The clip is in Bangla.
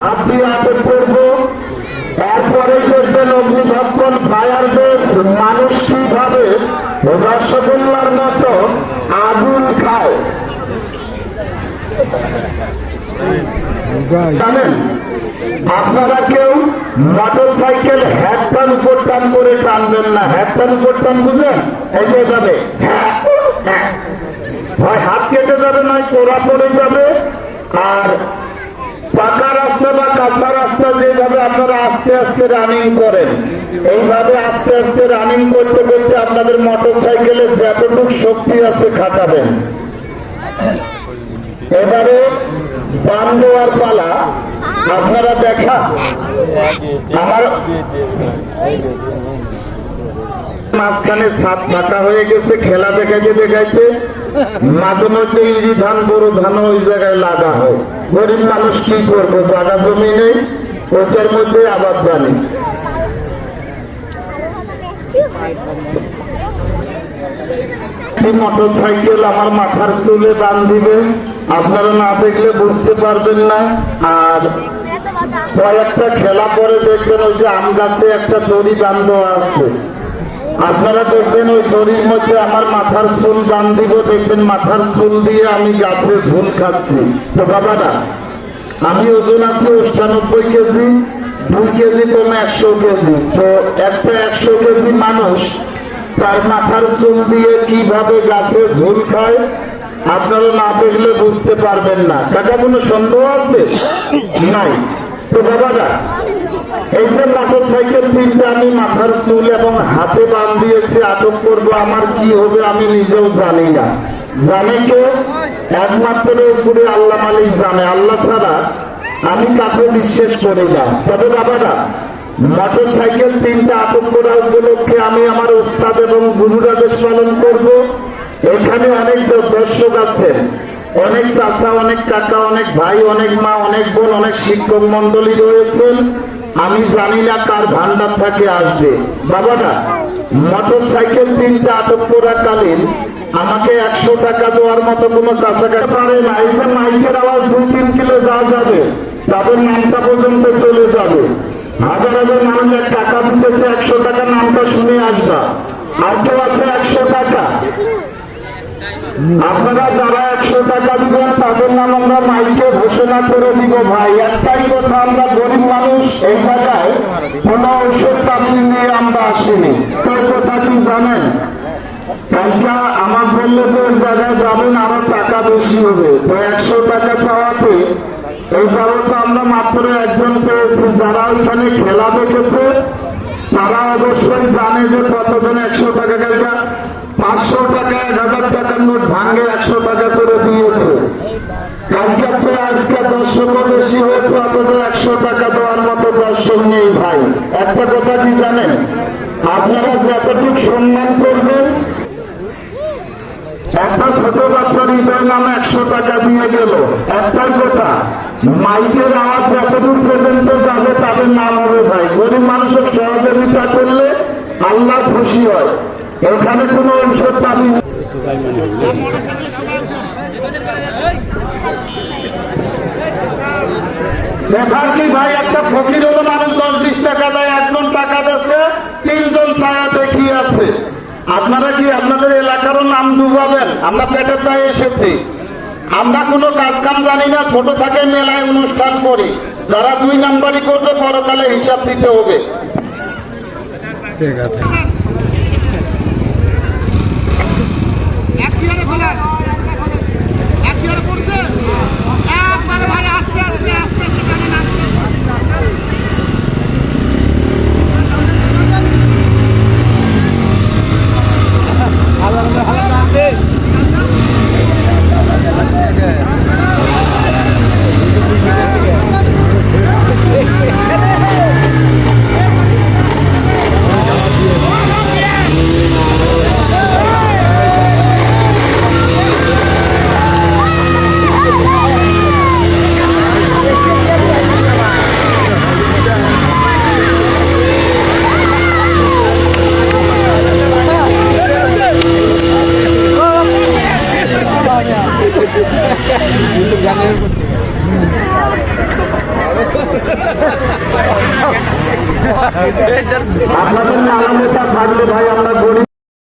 হাত দিয়ে আটক করবো। এরপরে দেখবেন অগ্নিভক্ষণ ফায়ার বেস মানুষ কিভাবে রসগোল্লার মতো আগুন খায় জানেন। আপনারা কেউ মোটর সাইকেল হ্যাডটান উপর টান করে টানবেন না। হ্যাডটান উপর টান বুঝেন? এই যে যাবে, হয় হাত কেটে যাবে, নয় কোড়া পড়ে যাবে। আর পাকা রাস্তা বা কাঁচা রাস্তা যেভাবে আপনারা আস্তে আস্তে রানিং করেন, এইভাবে আস্তে আস্তে রানিং করতে করতে আপনাদের মোটর সাইকেলের যতটুকু শক্তি আছে খাটাবেন। এবারে বান দেওয়ার পালা। আপনারা দেখা আমার মাঝখানে ছাদ ফাঁকা হয়ে গেছে, খেলা দেখাইতে দেখাইতে মাঝে মধ্যে ইরি ধান বড় ধান ওই জায়গায় লাগা হয়। গরিব মানুষ কি করবো, জায়গা জমি নেই, ওটার মধ্যে আবাদ বানি। মোটর সাইকেল আমার মাথার চুলে বান দিবে, আপনারা না দেখলে বুঝতে পারবেন না। আর কয়েকটা খেলা পরে দেখবেন ওই যে আম গাছে একটা দড়ি বান্ধ আছে, আপনারা দেখবেন ওই দড়ির মধ্যে আমার মাথার চুল বান্ধিব, দেখবেন মাথার চুল দিয়ে আমি গাছে ঝুল খাচ্ছি। তো বাবারা, আমি ওজন আছি 98 কেজি, 2 কেজি কমে 100 কেজি। তো একটা 100 কেজি মানুষ তার মাথার চুল দিয়ে কিভাবে গাছে ঝুল খায় আপনারা না দেখলে বুঝতে পারবেন না। কাকা কোনো সন্দেহ আছে? নাই। তো বাবারা, এই যে মোটর সাইকেল তিনটা আমি মাথার চুল এবং হাতে বাঁধ দিয়েছি, আটক করবো, আমার কি হবে আমি নিজেও জানি না। জানে কেউ? একমাত্র উপরে আল্লাহ মালিক জানে। আল্লাহ ছাড়া আমি কাকে বিশ্বাস করি না। তবে বাবারা, মোটর সাইকেল তিনটা আটক করা উপলক্ষে আমি আমার উস্তাদ এবং গুরুর আদেশ পালন করব। এখানে অনেক দর্শক আছেন, অনেক চাচা, অনেক কাকা, অনেক ভাই, অনেক মা, অনেক বোন, অনেক শিক্ষক মন্ডলী রয়েছেন। আমি জানি না কার ভান্ডার থেকে আসবে। বাবারা, মোটর সাইকেল তিনটা আটক করাকালীন আমাকে 100 টাকা দেওয়ার মতো কোনো চাচাকে পারে না। এই যে মাইকের আওয়াজ 2-3 কিলো যা যাবে, তাদের নামটা পর্যন্ত চলে যাবে। হাজার হাজার মানুষ টাকা দিতেছে, 100 টাকা নামটা শুনে আসবা। আর কেউ আছে 100 টাকা? আপনারা যারা 100 টাকা দিবেন তাদের নাম আমরা মাইকে ঘোষণা করে দিব। ভাই, একটাই কথা, আমরা গরিব মানুষ, এই জায়গায় কোন ঔষধ তাবিজ নিয়ে আমরা আসিনি। তার কথা কি জানেন? কালকে আমার বললে যে ওই জায়গায় যাবেন আরো টাকা বেশি হবে। তো 100 টাকা চাওয়াতে এই যাবত আমরা মাত্র একজন পেয়েছি। যারা ওইখানে খেলা দেখেছে তারা অবশ্যই জানে যে কতজন 100 টাকা, কালকা 500 টাকা 1000 টাকার নোট ভাঙে 100 টাকা করে দিয়েছে। কালকে আজকে দর্শকও বেশি হয়েছে, অথচ 100 টাকা দেওয়ার মতো দর্শক নেই। ভাই, একটা কথা কি জানেন? আপনারা যতটুকু সম্মান করবেন, একটা ছোট বাচ্চার হৃদয় নামে 100 টাকা দিয়ে গেল। একটাই কথা, মাইকের আওয়াজ যতদূর পর্যন্ত যাবে তাদের নাম হবে। ভাই, গরিব মানুষের সহযোগিতা করলে আল্লাহ খুশি হয়। এখানে কোনো ঔষধ তাবিজ দেখার কি? ভাই, একটা ফকির হলো মানুষ 10-20 টাকা দেয়, একজন টাকা দিচ্ছে, 3 জন ছায়া দেখিয়ে আছে। আপনারা কি আপনাদের এলাকারও নাম ডুবাবেন? আমরা পেটের দায়ে এসেছি, আমরা কোনো কাজ কাম জানি না, ছোট থেকে মেলায় অনুষ্ঠান করি। যারা 2 নাম্বারই করবে পরকালে হিসাব দিতে হবে। ঠিক আছে। আপনাদের নাম